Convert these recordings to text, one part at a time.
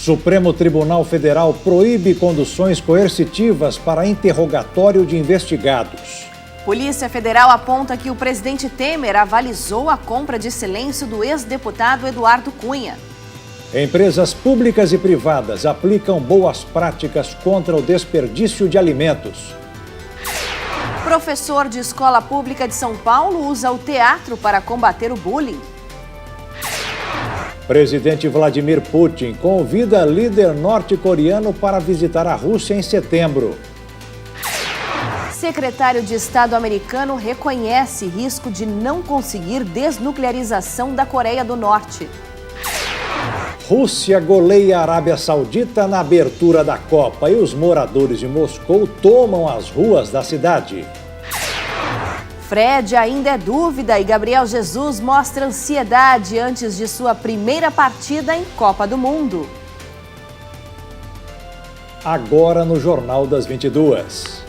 Supremo Tribunal Federal proíbe conduções coercitivas para interrogatório de investigados. Polícia Federal aponta que o presidente Temer avalizou a compra de silêncio do ex-deputado Eduardo Cunha. Empresas públicas e privadas aplicam boas práticas contra o desperdício de alimentos. Professor de escola pública de São Paulo usa o teatro para combater o bullying. Presidente Vladimir Putin convida líder norte-coreano para visitar a Rússia em setembro. Secretário de Estado americano reconhece risco de não conseguir desnuclearização da Coreia do Norte. Rússia goleia a Arábia Saudita na abertura da Copa e os moradores de Moscou tomam as ruas da cidade. Fred ainda é dúvida e Gabriel Jesus mostra ansiedade antes de sua primeira partida em Copa do Mundo. Agora no Jornal das 22.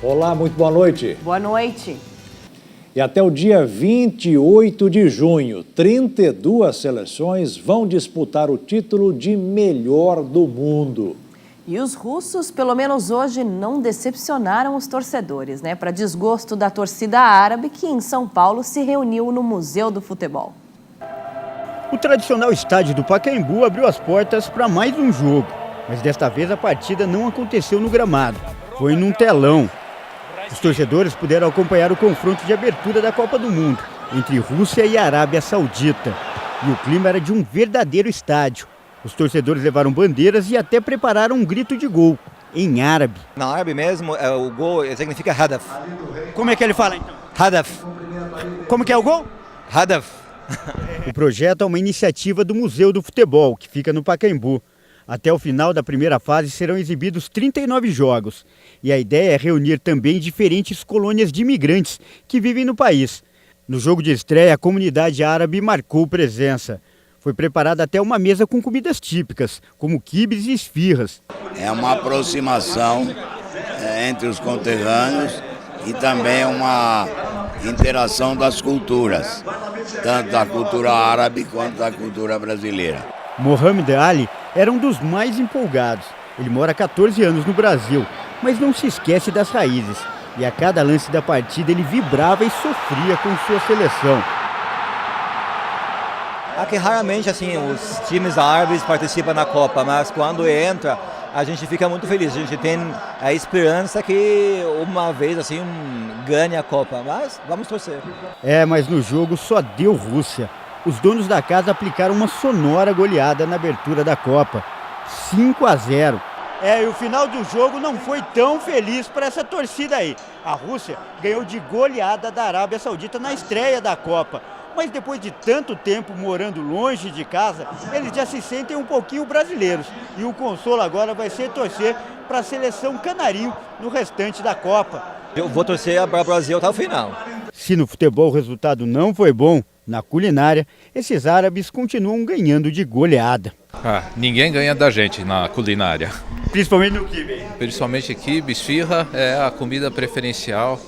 Olá, muito boa noite. Boa noite. E até o dia 28 de junho, 32 seleções vão disputar o título de melhor do mundo. E os russos, pelo menos hoje, não decepcionaram os torcedores, né? Para desgosto da torcida árabe, que em São Paulo se reuniu no Museu do Futebol. O tradicional estádio do Pacaembu abriu as portas para mais um jogo. Mas desta vez a partida não aconteceu no gramado, foi num telão. Os torcedores puderam acompanhar o confronto de abertura da Copa do Mundo entre Rússia e Arábia Saudita. E o clima era de um verdadeiro estádio. Os torcedores levaram bandeiras e até prepararam um grito de gol, em árabe. Na árabe mesmo, o gol significa hadaf. Como é que ele fala então? Hadaf. Como que é o gol? Hadaf. O projeto é uma iniciativa do Museu do Futebol, que fica no Pacaembu. Até o final da primeira fase serão exibidos 39 jogos. E a ideia é reunir também diferentes colônias de imigrantes que vivem no país. No jogo de estreia, a comunidade árabe marcou presença. Foi preparada até uma mesa com comidas típicas, como quibes e esfirras. É uma aproximação entre os conterrâneos e também uma interação das culturas, tanto da cultura árabe quanto da cultura brasileira. Mohamed Ali era um dos mais empolgados. Ele mora há 14 anos no Brasil, mas não se esquece das raízes. E a cada lance da partida ele vibrava e sofria com sua seleção. Aqui raramente assim, os times árabes participam na Copa, mas quando entra, a gente fica muito feliz. A gente tem a esperança que uma vez assim ganhe a Copa, mas vamos torcer. Mas no jogo só deu Rússia. Os donos da casa aplicaram uma sonora goleada na abertura da Copa. 5-0. E o final do jogo não foi tão feliz para essa torcida aí. A Rússia ganhou de goleada da Arábia Saudita na estreia da Copa. Mas depois de tanto tempo morando longe de casa, eles já se sentem um pouquinho brasileiros. E o consolo agora vai ser torcer para a seleção canarinho no restante da Copa. Eu vou torcer para o Brasil até o final. Se no futebol o resultado não foi bom, na culinária, esses árabes continuam ganhando de goleada. Ninguém ganha da gente na culinária. Principalmente no quibe. Principalmente quibe, esfirra, é a comida preferencial.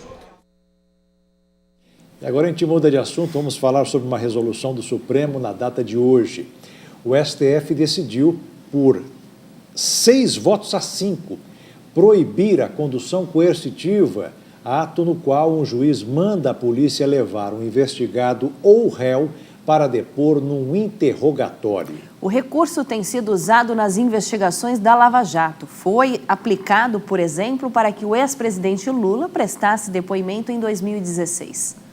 E agora a gente muda de assunto, vamos falar sobre uma resolução do Supremo na data de hoje. O STF decidiu, por 6-5, proibir a condução coercitiva, ato no qual um juiz manda a polícia levar um investigado ou réu para depor num interrogatório. O recurso tem sido usado nas investigações da Lava Jato. Foi aplicado, por exemplo, para que o ex-presidente Lula prestasse depoimento em 2016.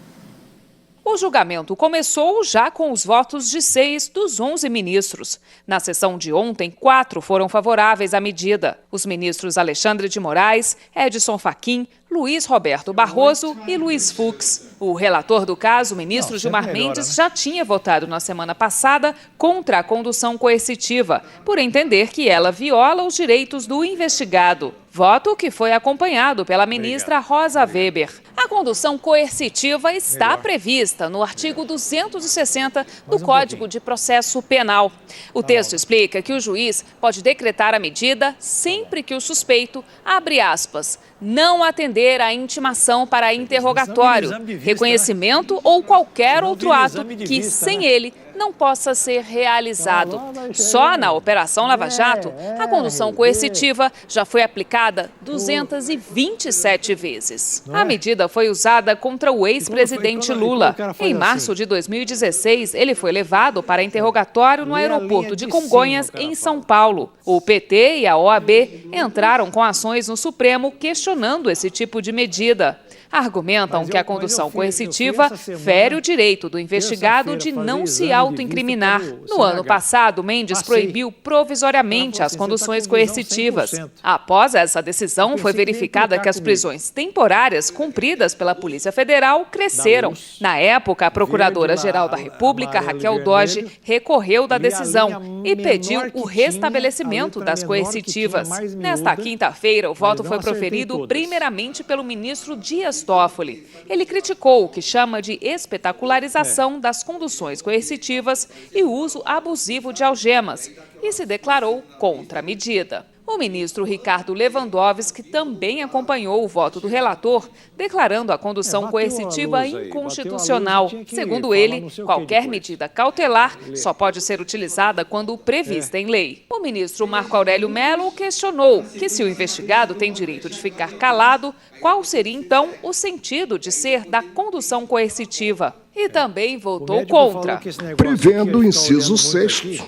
O julgamento começou já com os votos de 6 dos 11 ministros. Na sessão de ontem, 4 foram favoráveis à medida. Os ministros Alexandre de Moraes, Edson Fachin, Luiz Roberto Barroso e Luiz Fux. O relator do caso, o ministro Gilmar Mendes, já tinha votado na semana passada contra a condução coercitiva, por entender que ela viola os direitos do investigado. Voto que foi acompanhado pela ministra Rosa Weber. A condução coercitiva está prevista no artigo 260 do Código de Processo Penal. O texto explica que o juiz pode decretar a medida sempre que o suspeito, abre aspas, não atender à intimação para interrogatório, reconhecimento ou qualquer outro ato que, sem ele, não possa ser realizado. Só na Operação Lava Jato, a condução coercitiva já foi aplicada 227 vezes. A medida foi usada contra o ex-presidente Lula. Em março de 2016, ele foi levado para interrogatório no aeroporto de Congonhas, em São Paulo. O PT e a OAB entraram com ações no Supremo questionando esse tipo de medida. Argumentam que a condução coercitiva fere o direito do investigado de não se autoincriminar. No ano passado, Mendes proibiu provisoriamente as conduções coercitivas. Após essa decisão, foi verificada que as prisões temporárias cumpridas pela Polícia Federal cresceram. Na época, a Procuradora-Geral da República, Raquel Dodge, recorreu da decisão e pediu o restabelecimento das coercitivas. Nesta quinta-feira, o voto foi proferido primeiramente pelo ministro Dias Toffoli. Ele criticou o que chama de espetacularização das conduções coercitivas e o uso abusivo de algemas e se declarou contra a medida. O ministro Ricardo Lewandowski também acompanhou o voto do relator, declarando a condução coercitiva inconstitucional. Segundo ele, qualquer medida cautelar só pode ser utilizada quando prevista em lei. O ministro Marco Aurélio Mello questionou que, se o investigado tem direito de ficar calado, qual seria então o sentido de ser da condução coercitiva? E também votou contra. Prevendo o inciso 6º.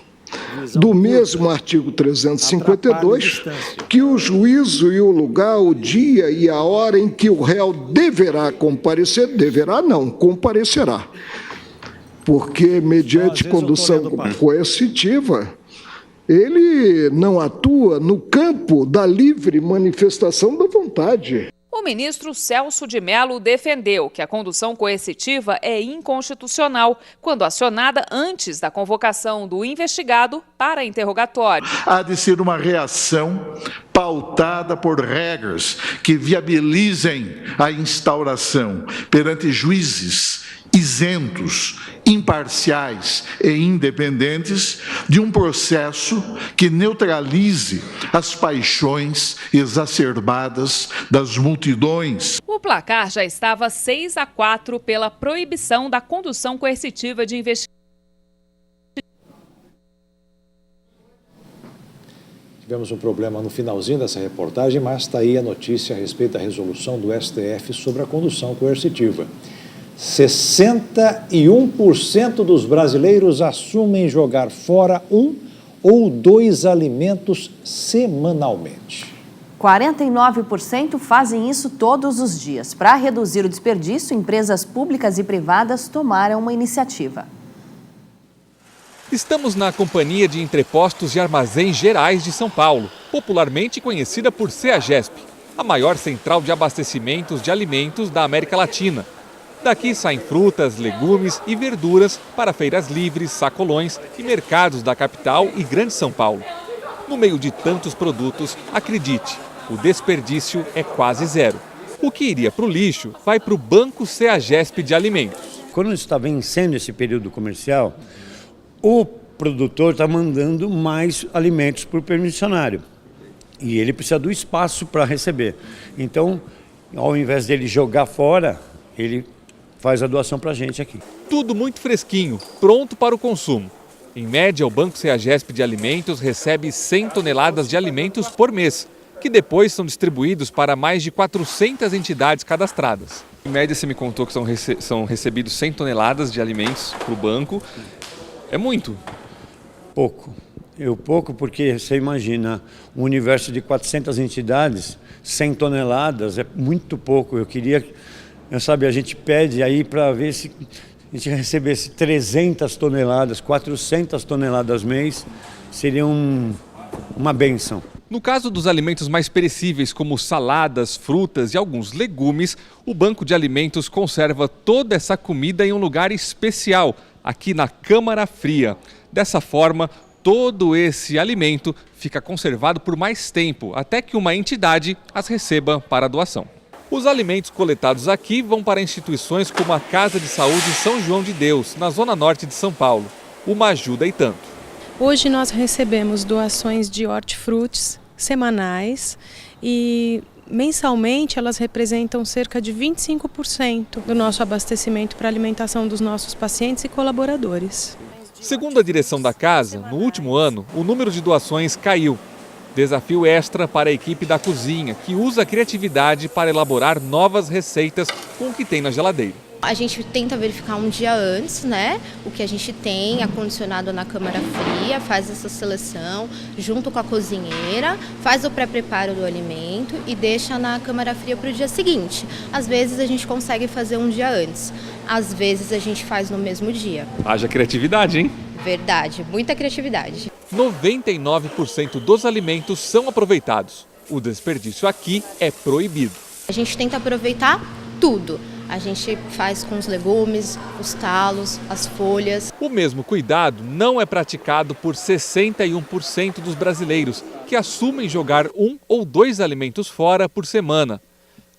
Do mesmo artigo 352, que o juízo e o lugar, o dia e a hora em que o réu deverá comparecer, deverá não, comparecerá. Porque, mediante condução coercitiva, ele não atua no campo da livre manifestação da vontade. O ministro Celso de Mello defendeu que a condução coercitiva é inconstitucional quando acionada antes da convocação do investigado para interrogatório. Há de ser uma reação pautada por regras que viabilizem a instauração perante juízes isentos, imparciais e independentes de um processo que neutralize as paixões exacerbadas das multidões. O placar já estava 6-4 pela proibição da condução coercitiva de investigação. Tivemos um problema no finalzinho dessa reportagem, mas está aí a notícia a respeito da resolução do STF sobre a condução coercitiva. 61% dos brasileiros assumem jogar fora 1 ou 2 alimentos semanalmente. 49% fazem isso todos os dias. Para reduzir o desperdício, empresas públicas e privadas tomaram uma iniciativa. Estamos na Companhia de Entrepostos e Armazéns Gerais de São Paulo, popularmente conhecida por CEAGESP, a maior central de abastecimentos de alimentos da América Latina. Daqui saem frutas, legumes e verduras para feiras livres, sacolões e mercados da capital e Grande São Paulo. No meio de tantos produtos, acredite, o desperdício é quase zero. O que iria para o lixo vai para o Banco CEAGESP de Alimentos. Quando está vencendo esse período comercial, o produtor está mandando mais alimentos para o permissionário. E ele precisa do espaço para receber. Então, ao invés dele jogar fora, ele faz a doação para a gente aqui. Tudo muito fresquinho, pronto para o consumo. Em média, o Banco CEAGESP de Alimentos recebe 100 toneladas de alimentos por mês, que depois são distribuídos para mais de 400 entidades cadastradas. Em média, você me contou que são recebidos 100 toneladas de alimentos para o banco. É muito? Pouco. Pouco porque você imagina, um universo de 400 entidades, 100 toneladas é muito pouco. Eu queria... a gente pede aí para ver se a gente recebesse 300 toneladas, 400 toneladas mês, seria uma bênção. No caso dos alimentos mais perecíveis, como saladas, frutas e alguns legumes, o Banco de Alimentos conserva toda essa comida em um lugar especial, aqui na Câmara Fria. Dessa forma, todo esse alimento fica conservado por mais tempo, até que uma entidade as receba para doação. Os alimentos coletados aqui vão para instituições como a Casa de Saúde São João de Deus, na zona norte de São Paulo. Uma ajuda e tanto. Hoje nós recebemos doações de hortifrutis semanais e mensalmente elas representam cerca de 25% do nosso abastecimento para a alimentação dos nossos pacientes e colaboradores. Segundo a direção da casa, no último ano, o número de doações caiu. Desafio extra para a equipe da cozinha, que usa a criatividade para elaborar novas receitas com o que tem na geladeira. A gente tenta verificar um dia antes, né, o que a gente tem acondicionado na câmara fria, faz essa seleção junto com a cozinheira, faz o pré-preparo do alimento e deixa na câmara fria para o dia seguinte. Às vezes a gente consegue fazer um dia antes, às vezes a gente faz no mesmo dia. Haja criatividade, hein? Verdade, muita criatividade. 99% dos alimentos são aproveitados. O desperdício aqui é proibido. A gente tenta aproveitar tudo. A gente faz com os legumes, os talos, as folhas. O mesmo cuidado não é praticado por 61% dos brasileiros, que assumem jogar 1 ou 2 alimentos fora por semana.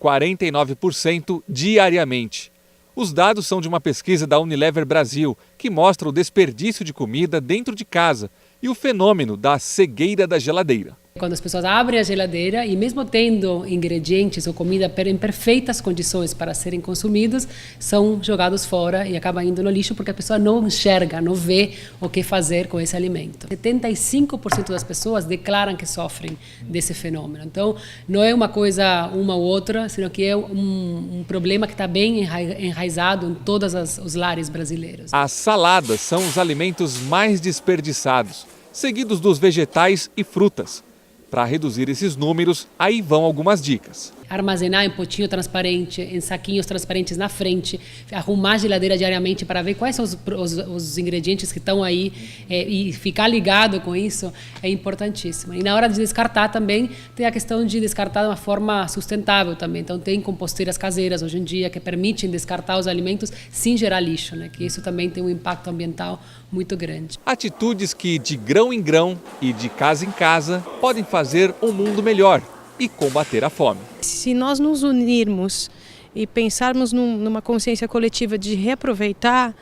49% diariamente. Os dados são de uma pesquisa da Unilever Brasil, que mostra o desperdício de comida dentro de casa e o fenômeno da cegueira da geladeira. Quando as pessoas abrem a geladeira e mesmo tendo ingredientes ou comida em perfeitas condições para serem consumidos, são jogados fora e acabam indo no lixo porque a pessoa não enxerga, não vê o que fazer com esse alimento. 75% das pessoas declaram que sofrem desse fenômeno. Então, não é uma coisa uma ou outra, senão que é um problema que está bem enraizado em todos os lares brasileiros. As saladas são os alimentos mais desperdiçados, seguidos dos vegetais e frutas. Para reduzir esses números, aí vão algumas dicas. Armazenar em potinho transparente, em saquinhos transparentes na frente, arrumar a geladeira diariamente para ver quais são os ingredientes que estão aí e ficar ligado com isso é importantíssimo. E na hora de descartar também, tem a questão de descartar de uma forma sustentável também. Então tem composteiras caseiras hoje em dia que permitem descartar os alimentos sem gerar lixo, né? Que isso também tem um impacto ambiental muito grande. Atitudes que de grão em grão e de casa em casa podem fazer um mundo melhor e combater a fome. Se nós nos unirmos e pensarmos numa consciência coletiva de reaproveitar,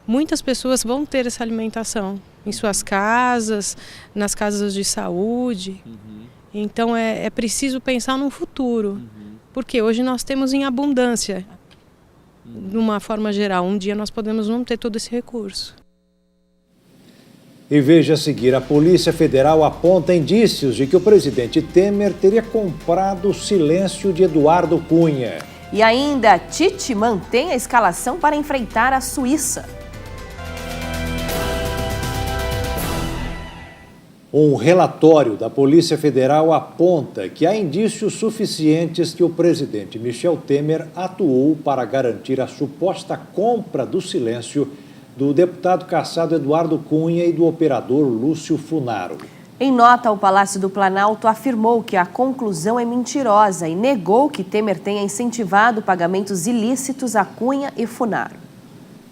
muitas pessoas vão ter essa alimentação em suas casas, nas casas de saúde. Então é preciso pensar num futuro, porque hoje nós temos em abundância, de uma forma geral. Um dia nós podemos não ter todo esse recurso. E veja a seguir, a Polícia Federal aponta indícios de que o presidente Temer teria comprado o silêncio de Eduardo Cunha. E ainda, Tite mantém a escalação para enfrentar a Suíça. Um relatório da Polícia Federal aponta que há indícios suficientes que o presidente Michel Temer atuou para garantir a suposta compra do silêncio do deputado cassado Eduardo Cunha e do operador Lúcio Funaro. Em nota, o Palácio do Planalto afirmou que a conclusão é mentirosa e negou que Temer tenha incentivado pagamentos ilícitos a Cunha e Funaro.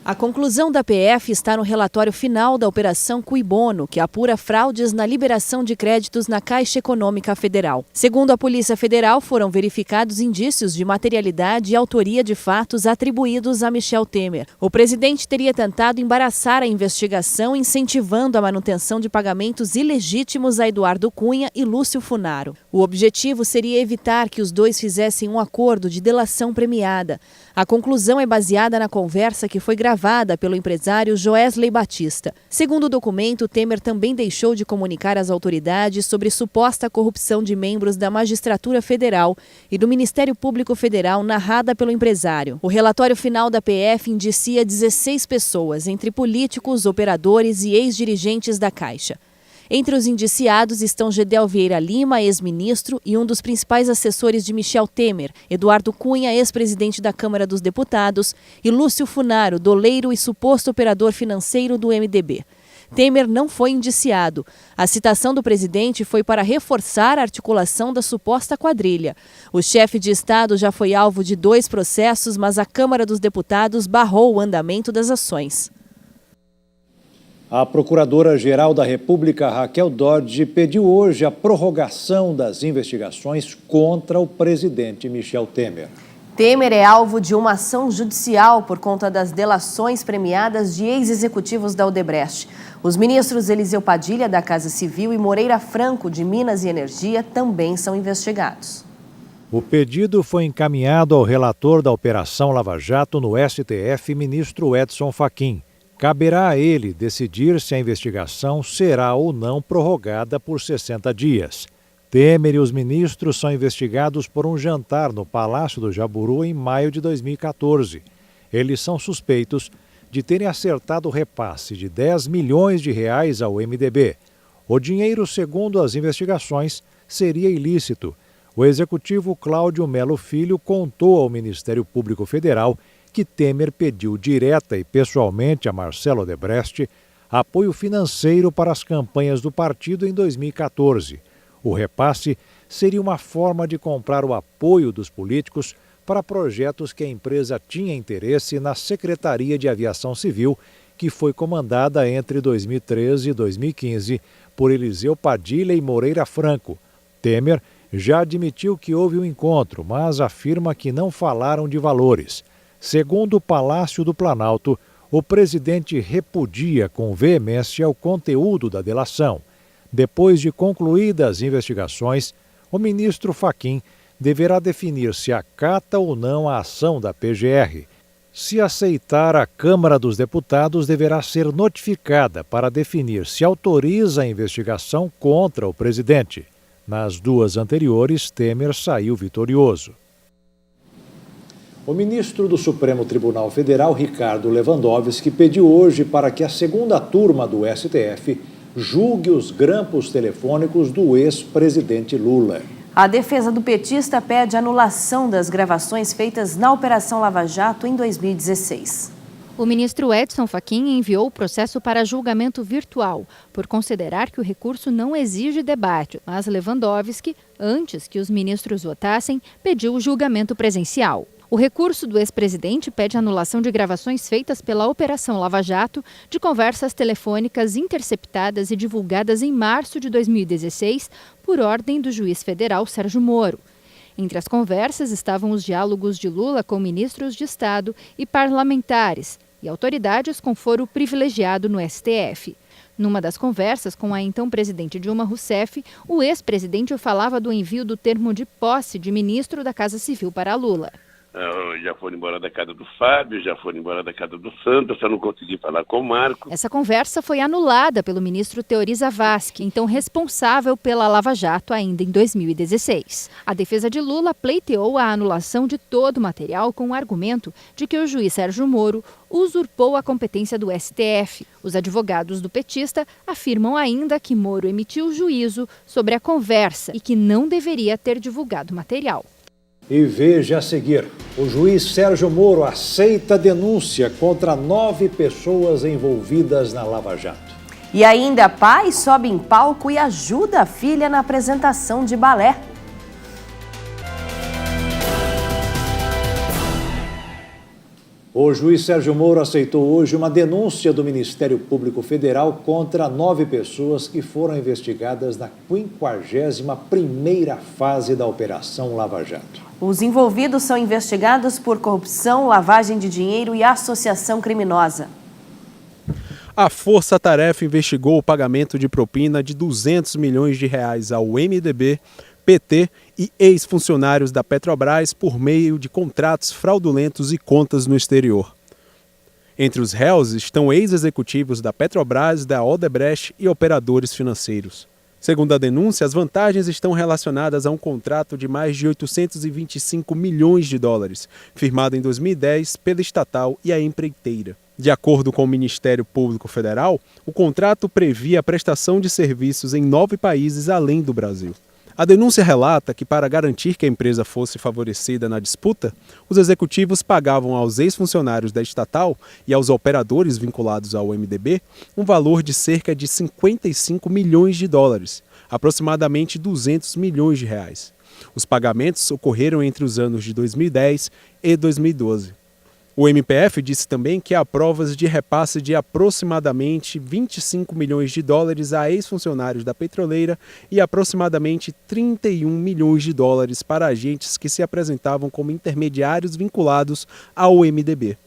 A conclusão da PF está no relatório final da Operação Cui Bono, que apura fraudes na liberação de créditos na Caixa Econômica Federal. Segundo a Polícia Federal, foram verificados indícios de materialidade e autoria de fatos atribuídos a Michel Temer. O presidente teria tentado embaraçar a investigação, incentivando a manutenção de pagamentos ilegítimos a Eduardo Cunha e Lúcio Funaro. O objetivo seria evitar que os dois fizessem um acordo de delação premiada. A conclusão é baseada na conversa que foi gravada pelo empresário Joesley Batista. Segundo o documento, Temer também deixou de comunicar às autoridades sobre suposta corrupção de membros da Magistratura Federal e do Ministério Público Federal narrada pelo empresário. O relatório final da PF indicia 16 pessoas, entre políticos, operadores e ex-dirigentes da Caixa. Entre os indiciados estão Gedel Vieira Lima, ex-ministro e um dos principais assessores de Michel Temer, Eduardo Cunha, ex-presidente da Câmara dos Deputados, e Lúcio Funaro, doleiro e suposto operador financeiro do MDB. Temer não foi indiciado. A citação do presidente foi para reforçar a articulação da suposta quadrilha. O chefe de Estado já foi alvo de 2 processos, mas a Câmara dos Deputados barrou o andamento das ações. A Procuradora-Geral da República, Raquel Dodge, pediu hoje a prorrogação das investigações contra o presidente Michel Temer. Temer é alvo de uma ação judicial por conta das delações premiadas de ex-executivos da Odebrecht. Os ministros Eliseu Padilha, da Casa Civil, e Moreira Franco, de Minas e Energia, também são investigados. O pedido foi encaminhado ao relator da Operação Lava Jato no STF, ministro Edson Fachin. Caberá a ele decidir se a investigação será ou não prorrogada por 60 dias. Temer e os ministros são investigados por um jantar no Palácio do Jaburu em maio de 2014. Eles são suspeitos de terem acertado o repasse de 10 milhões de reais ao MDB. O dinheiro, segundo as investigações, seria ilícito. O executivo Cláudio Melo Filho contou ao Ministério Público Federal que Temer pediu direta e pessoalmente a Marcelo Odebrecht apoio financeiro para as campanhas do partido em 2014. O repasse seria uma forma de comprar o apoio dos políticos para projetos que a empresa tinha interesse na Secretaria de Aviação Civil, que foi comandada entre 2013 e 2015 por Eliseu Padilha e Moreira Franco. Temer já admitiu que houve um encontro, mas afirma que não falaram de valores. Segundo o Palácio do Planalto, o presidente repudia com veemência o conteúdo da delação. Depois de concluídas as investigações, o ministro Fachin deverá definir se acata ou não a ação da PGR. Se aceitar, a Câmara dos Deputados deverá ser notificada para definir se autoriza a investigação contra o presidente. Nas duas anteriores, Temer saiu vitorioso. O ministro do Supremo Tribunal Federal, Ricardo Lewandowski, pediu hoje para que a segunda turma do STF julgue os grampos telefônicos do ex-presidente Lula. A defesa do petista pede anulação das gravações feitas na Operação Lava Jato em 2016. O ministro Edson Fachin enviou o processo para julgamento virtual, por considerar que o recurso não exige debate, mas Lewandowski, antes que os ministros votassem, pediu o julgamento presencial. O recurso do ex-presidente pede anulação de gravações feitas pela Operação Lava Jato de conversas telefônicas interceptadas e divulgadas em março de 2016 por ordem do juiz federal Sérgio Moro. Entre as conversas estavam os diálogos de Lula com ministros de Estado e parlamentares e autoridades com foro privilegiado no STF. Numa das conversas com a então presidente Dilma Rousseff, o ex-presidente falava do envio do termo de posse de ministro da Casa Civil para Lula. Já foram embora da casa do Fábio, já foram embora da casa do Santos, só não consegui falar com o Marco. Essa conversa foi anulada pelo ministro Teori Zavascki, então responsável pela Lava Jato ainda em 2016. A defesa de Lula pleiteou a anulação de todo o material com o argumento de que o juiz Sérgio Moro usurpou a competência do STF. Os advogados do petista afirmam ainda que Moro emitiu juízo sobre a conversa e que não deveria ter divulgado o material. E veja a seguir, o juiz Sérgio Moro aceita denúncia contra 9 pessoas envolvidas na Lava Jato. E ainda, pai sobe em palco e ajuda a filha na apresentação de balé. O juiz Sérgio Moro aceitou hoje uma denúncia do Ministério Público Federal contra 9 pessoas que foram investigadas na 51ª fase da Operação Lava Jato. Os envolvidos são investigados por corrupção, lavagem de dinheiro e associação criminosa. A Força Tarefa investigou o pagamento de propina de 200 milhões de reais ao MDB, PT e ex-funcionários da Petrobras por meio de contratos fraudulentos e contas no exterior. Entre os réus estão ex-executivos da Petrobras, da Odebrecht e operadores financeiros. Segundo a denúncia, as vantagens estão relacionadas a um contrato de mais de 825 milhões de dólares, firmado em 2010 pela estatal e a empreiteira. De acordo com o Ministério Público Federal, o contrato previa a prestação de serviços em 9 países além do Brasil. A denúncia relata que, para garantir que a empresa fosse favorecida na disputa, os executivos pagavam aos ex-funcionários da estatal e aos operadores vinculados ao MDB um valor de cerca de 55 milhões de dólares, aproximadamente 200 milhões de reais. Os pagamentos ocorreram entre os anos de 2010 e 2012. O MPF disse também que há provas de repasse de aproximadamente 25 milhões de dólares a ex-funcionários da petroleira e aproximadamente 31 milhões de dólares para agentes que se apresentavam como intermediários vinculados ao MDB.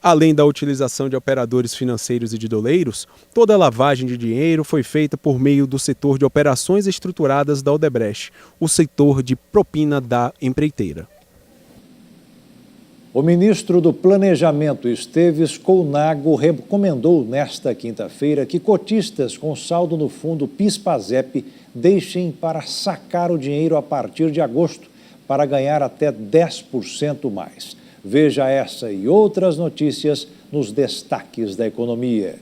Além da utilização de operadores financeiros e de doleiros, toda a lavagem de dinheiro foi feita por meio do setor de operações estruturadas da Odebrecht, o setor de propina da empreiteira. O ministro do Planejamento, Esteves Colnago, recomendou nesta quinta-feira que cotistas com saldo no fundo PIS/PASEP deixem para sacar o dinheiro a partir de agosto para ganhar até 10% mais. Veja essa e outras notícias nos destaques da economia.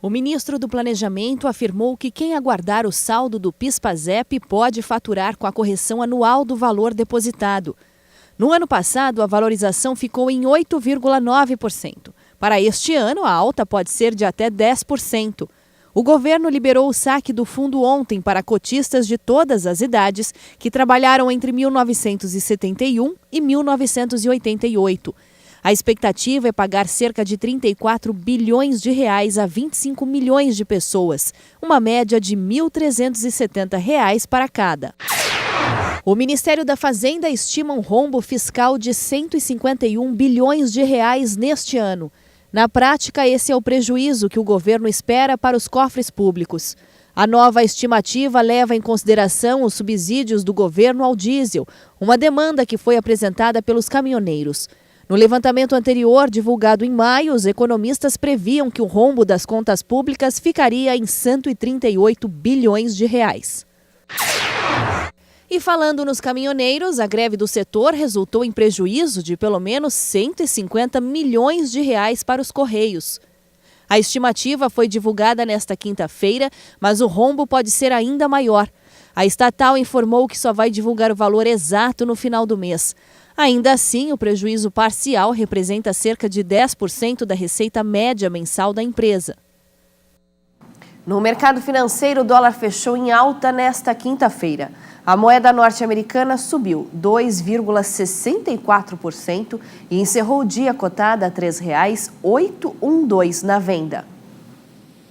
O ministro do Planejamento afirmou que quem aguardar o saldo do PIS/PASEP pode faturar com a correção anual do valor depositado. No ano passado, a valorização ficou em 8,9%. Para este ano, a alta pode ser de até 10%. O governo liberou o saque do fundo ontem para cotistas de todas as idades que trabalharam entre 1971 e 1988. A expectativa é pagar cerca de 34 bilhões de reais a 25 milhões de pessoas, uma média de R$ 1.370 para cada. O Ministério da Fazenda estima um rombo fiscal de 151 bilhões de reais neste ano. Na prática, esse é o prejuízo que o governo espera para os cofres públicos. A nova estimativa leva em consideração os subsídios do governo ao diesel, uma demanda que foi apresentada pelos caminhoneiros. No levantamento anterior, divulgado em maio, os economistas previam que o rombo das contas públicas ficaria em 138 bilhões de reais. E falando nos caminhoneiros, a greve do setor resultou em prejuízo de pelo menos 150 milhões de reais para os Correios. A estimativa foi divulgada nesta quinta-feira, mas o rombo pode ser ainda maior. A estatal informou que só vai divulgar o valor exato no final do mês. Ainda assim, o prejuízo parcial representa cerca de 10% da receita média mensal da empresa. No mercado financeiro, o dólar fechou em alta nesta quinta-feira. A moeda norte-americana subiu 2,64% e encerrou o dia cotada a R$ 3,812 na venda.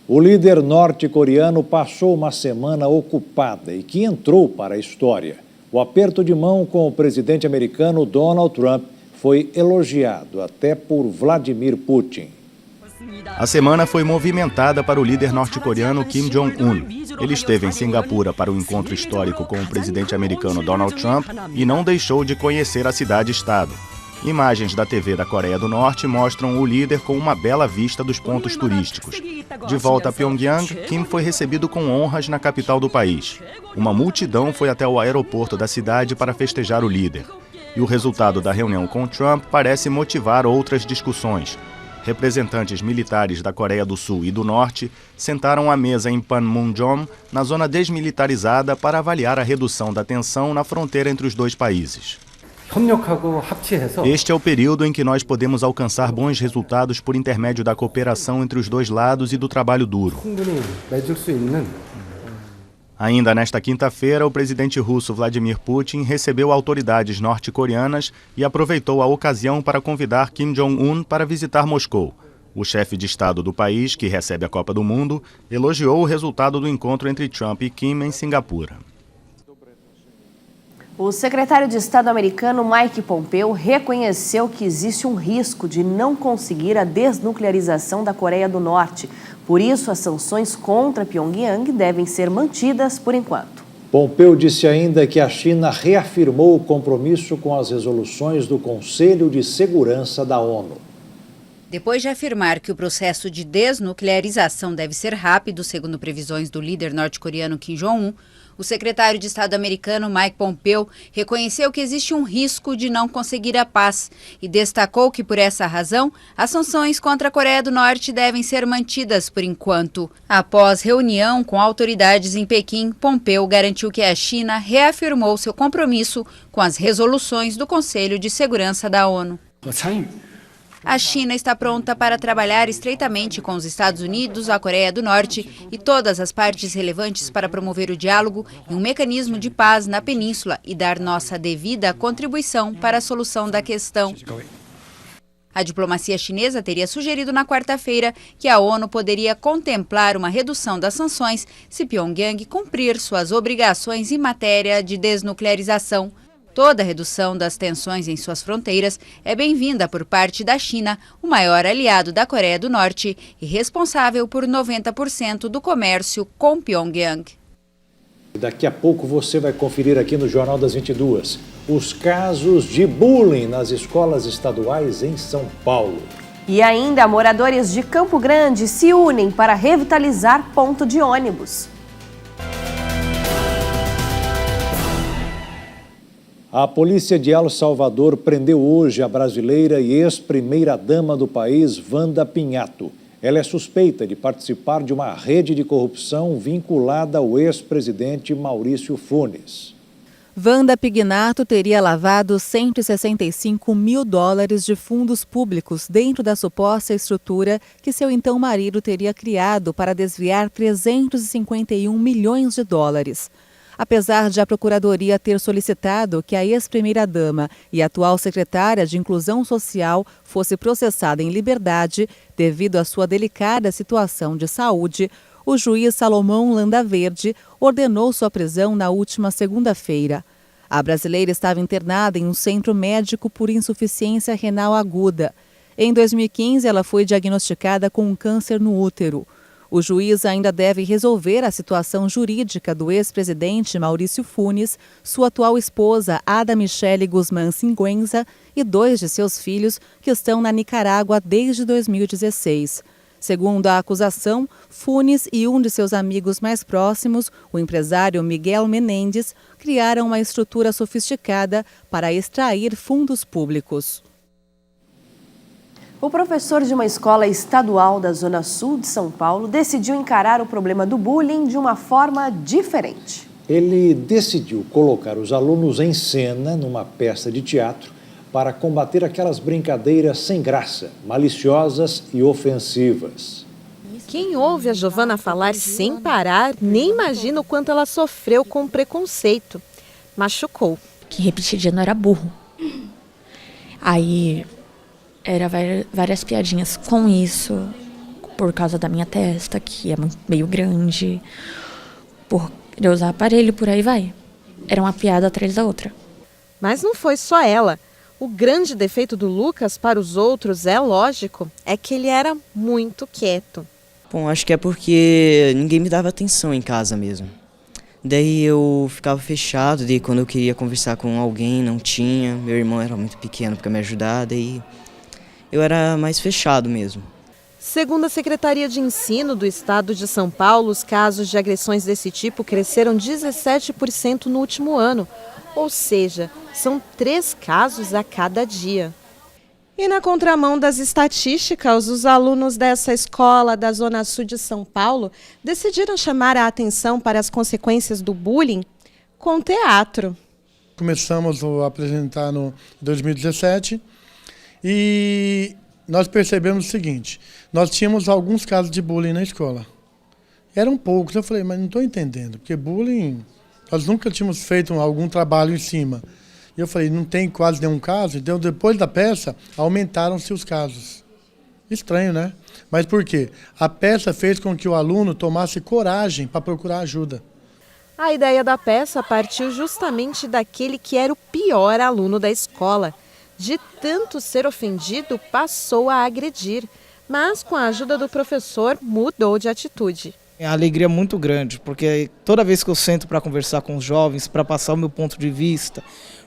O líder norte-coreano passou uma semana ocupada e que entrou para a história. O aperto de mão com o presidente americano Donald Trump foi elogiado até por Vladimir Putin. A semana foi movimentada para o líder norte-coreano Kim Jong-un. Ele esteve em Singapura para o encontro histórico com o presidente americano Donald Trump e não deixou de conhecer a cidade-estado. Imagens da TV da Coreia do Norte mostram o líder com uma bela vista dos pontos turísticos. De volta a Pyongyang, Kim foi recebido com honras na capital do país. Uma multidão foi até o aeroporto da cidade para festejar o líder. E o resultado da reunião com Trump parece motivar outras discussões. Representantes militares da Coreia do Sul e do Norte sentaram à mesa em Panmunjom, na zona desmilitarizada, para avaliar a redução da tensão na fronteira entre os dois países. Este é o período em que nós podemos alcançar bons resultados por intermédio da cooperação entre os dois lados e do trabalho duro. Ainda nesta quinta-feira, o presidente russo Vladimir Putin recebeu autoridades norte-coreanas e aproveitou a ocasião para convidar Kim Jong-un para visitar Moscou. O chefe de Estado do país, que recebe a Copa do Mundo, elogiou o resultado do encontro entre Trump e Kim em Singapura. O secretário de Estado americano Mike Pompeo reconheceu que existe um risco de não conseguir a desnuclearização da Coreia do Norte. Por isso, as sanções contra Pyongyang devem ser mantidas por enquanto. Pompeo disse ainda que a China reafirmou o compromisso com as resoluções do Conselho de Segurança da ONU. Depois de afirmar que o processo de desnuclearização deve ser rápido, segundo previsões do líder norte-coreano Kim Jong-un, o secretário de Estado americano Mike Pompeo reconheceu que existe um risco de não conseguir a paz e destacou que, por essa razão, as sanções contra a Coreia do Norte devem ser mantidas por enquanto. Após reunião com autoridades em Pequim, Pompeo garantiu que a China reafirmou seu compromisso com as resoluções do Conselho de Segurança da ONU. A China está pronta para trabalhar estreitamente com os Estados Unidos, a Coreia do Norte e todas as partes relevantes para promover o diálogo e um mecanismo de paz na península e dar nossa devida contribuição para a solução da questão. A diplomacia chinesa teria sugerido na quarta-feira que a ONU poderia contemplar uma redução das sanções se Pyongyang cumprir suas obrigações em matéria de desnuclearização. Toda redução das tensões em suas fronteiras é bem-vinda por parte da China, o maior aliado da Coreia do Norte e responsável por 90% do comércio com Pyongyang. Daqui a pouco você vai conferir aqui no Jornal das 22 os casos de bullying nas escolas estaduais em São Paulo. E ainda, moradores de Campo Grande se unem para revitalizar ponto de ônibus. A polícia de El Salvador prendeu hoje a brasileira e ex-primeira-dama do país, Wanda Pinhato. Ela é suspeita de participar de uma rede de corrupção vinculada ao ex-presidente Maurício Funes. Wanda Pinhato teria lavado $165 mil de fundos públicos dentro da suposta estrutura que seu então marido teria criado para desviar $351 milhões. Apesar de a Procuradoria ter solicitado que a ex-primeira-dama e atual secretária de Inclusão Social fosse processada em liberdade devido à sua delicada situação de saúde, o juiz Salomão Landaverde ordenou sua prisão na última segunda-feira. A brasileira estava internada em um centro médico por insuficiência renal aguda. Em 2015, ela foi diagnosticada com um câncer no útero. O juiz ainda deve resolver a situação jurídica do ex-presidente Maurício Funes, sua atual esposa Ada Michele Guzmán Singüenza e 2 de seus filhos que estão na Nicarágua desde 2016. Segundo a acusação, Funes e um de seus amigos mais próximos, o empresário Miguel Menendez, criaram uma estrutura sofisticada para extrair fundos públicos. O professor de uma escola estadual da Zona Sul de São Paulo decidiu encarar o problema do bullying de uma forma diferente. Ele decidiu colocar os alunos em cena numa peça de teatro para combater aquelas brincadeiras sem graça, maliciosas e ofensivas. Quem ouve a Giovana falar sem parar nem imagina o quanto ela sofreu com preconceito. Machucou. Que repetidino era burro. Aí era várias piadinhas com isso, por causa da minha testa, que é meio grande, por eu usar aparelho, por aí vai. Era uma piada atrás da outra. Mas não foi só ela. O grande defeito do Lucas para os outros, é lógico, é que ele era muito quieto. Bom, acho que é porque ninguém me dava atenção em casa mesmo. Daí eu ficava fechado, daí quando eu queria conversar com alguém, não tinha. Meu irmão era muito pequeno para me ajudar, daí eu era mais fechado mesmo. Segundo a Secretaria de Ensino do Estado de São Paulo, os casos de agressões desse tipo cresceram 17% no último ano. Ou seja, são 3 casos a cada dia. E na contramão das estatísticas, os alunos dessa escola da Zona Sul de São Paulo decidiram chamar a atenção para as consequências do bullying com teatro. Começamos a apresentar no 2017 e nós percebemos o seguinte: nós tínhamos alguns casos de bullying na escola. Eram poucos, eu falei, mas não estou entendendo, porque bullying, nós nunca tínhamos feito algum trabalho em cima. E eu falei, não tem quase nenhum caso, então depois da peça aumentaram-se os casos. Estranho, né? Mas por quê? A peça fez com que o aluno tomasse coragem para procurar ajuda. A ideia da peça partiu justamente daquele que era o pior aluno da escola. De tanto ser ofendido, passou a agredir, mas com a ajuda do professor mudou de atitude. É uma alegria muito grande, porque toda vez que eu sento para conversar com os jovens, para passar o meu ponto de vista,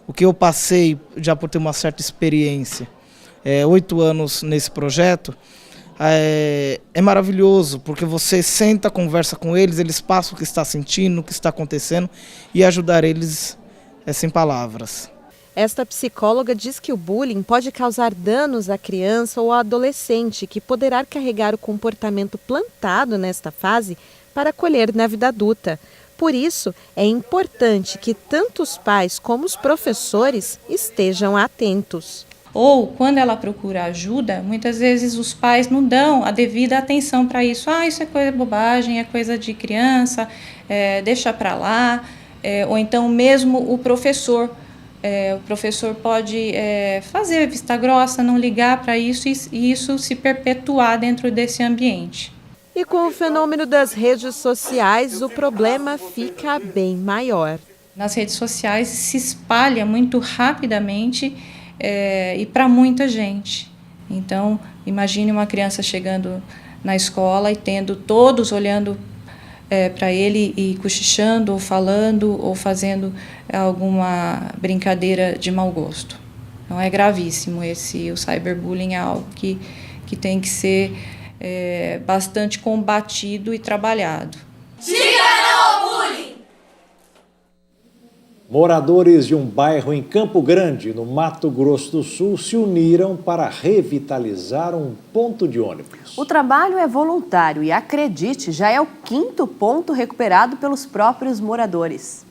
o que eu passei já por ter uma certa experiência, 8 anos nesse projeto, é maravilhoso, porque você senta, conversa com eles, eles passam o que está sentindo, o que está acontecendo e ajudar eles sem palavras. Esta psicóloga diz que o bullying pode causar danos à criança ou ao adolescente, que poderá carregar o comportamento plantado nesta fase para colher na vida adulta. Por isso, é importante que tanto os pais como os professores estejam atentos. Ou, quando ela procura ajuda, muitas vezes os pais não dão a devida atenção para isso. Isso é coisa de bobagem, é coisa de criança, deixa para lá. Ou então mesmo o professor. O professor pode fazer vista grossa, não ligar para isso e isso se perpetuar dentro desse ambiente. E com o fenômeno das redes sociais, o problema fica bem maior. Nas redes sociais se espalha muito rapidamente e para muita gente. Então, imagine uma criança chegando na escola e tendo todos olhando para ele e cochichando, ou falando, ou fazendo alguma brincadeira de mau gosto. Então é gravíssimo o cyberbullying, é algo que tem que ser bastante combatido e trabalhado. Diga não ao bullying! Moradores de um bairro em Campo Grande, no Mato Grosso do Sul, se uniram para revitalizar um ponto de ônibus. O trabalho é voluntário e, acredite, já é o 5º ponto recuperado pelos próprios moradores.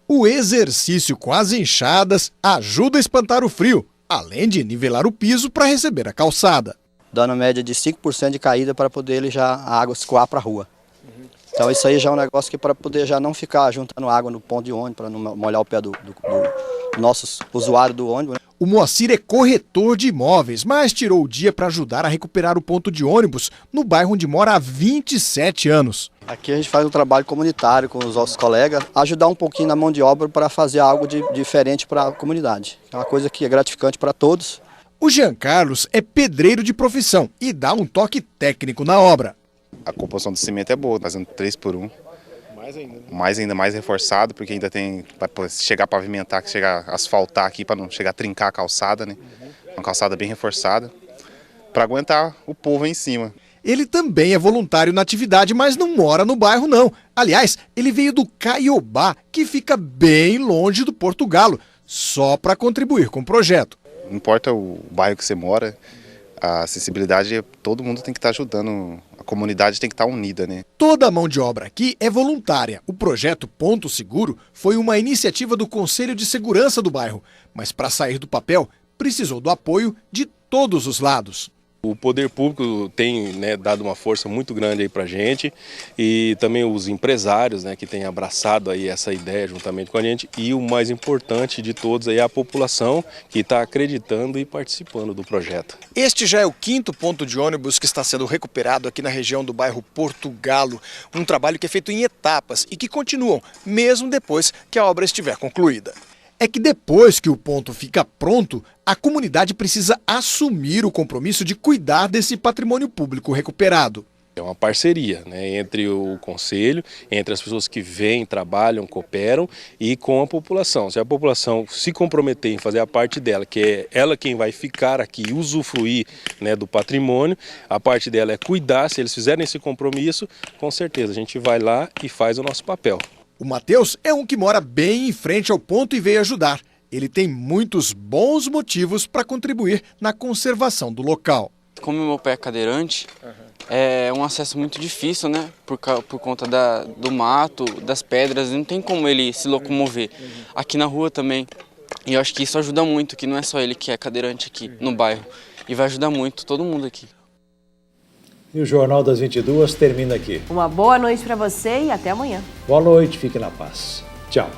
O exercício com as enxadas ajuda a espantar o frio, além de nivelar o piso para receber a calçada. Dando média de 5% de caída para poder a água escoar para a rua. Então isso aí já é um negócio que para poder já não ficar juntando água no ponto de ônibus, para não molhar o pé do nosso usuário do ônibus. Né? O Moacir é corretor de imóveis, mas tirou o dia para ajudar a recuperar o ponto de ônibus no bairro onde mora há 27 anos. Aqui a gente faz um trabalho comunitário com os nossos colegas, ajudar um pouquinho na mão de obra para fazer algo diferente para a comunidade. É uma coisa que é gratificante para todos. O Jean Carlos é pedreiro de profissão e dá um toque técnico na obra. A composição do cimento é boa, fazendo 3x1. Mais reforçado, porque ainda tem para chegar a pavimentar, chegar a asfaltar aqui para não chegar a trincar a calçada, né? Uma calçada bem reforçada, para aguentar o povo em cima. Ele também é voluntário na atividade, mas não mora no bairro não. Aliás, ele veio do Caiobá, que fica bem longe do Porto Galo, só para contribuir com o projeto. Não importa o bairro que você mora, a acessibilidade, todo mundo tem que estar ajudando, a comunidade tem que estar unida, né? Toda a mão de obra aqui é voluntária. O projeto Ponto Seguro foi uma iniciativa do Conselho de Segurança do bairro, mas para sair do papel, precisou do apoio de todos os lados. O poder público tem dado uma força muito grande aí para a gente e também os empresários que têm abraçado aí essa ideia juntamente com a gente e o mais importante de todos aí é a população que está acreditando e participando do projeto. Este já é o 5º ponto de ônibus que está sendo recuperado aqui na região do bairro Porto Galo, um trabalho que é feito em etapas e que continuam mesmo depois que a obra estiver concluída. É que depois que o ponto fica pronto, a comunidade precisa assumir o compromisso de cuidar desse patrimônio público recuperado. É uma parceria entre o conselho, entre as pessoas que vêm, trabalham, cooperam e com a população. Se a população se comprometer em fazer a parte dela, que é ela quem vai ficar aqui e usufruir do patrimônio, a parte dela é cuidar. Se eles fizerem esse compromisso, com certeza a gente vai lá e faz o nosso papel. O Matheus é um que mora bem em frente ao ponto e veio ajudar. Ele tem muitos bons motivos para contribuir na conservação do local. Como meu pai é cadeirante, é um acesso muito difícil, por conta do mato, das pedras, não tem como ele se locomover. Aqui na rua também. E eu acho que isso ajuda muito, que não é só ele que é cadeirante aqui no bairro. E vai ajudar muito todo mundo aqui. E o Jornal das 22 termina aqui. Uma boa noite para você e até amanhã. Boa noite, fique na paz. Tchau.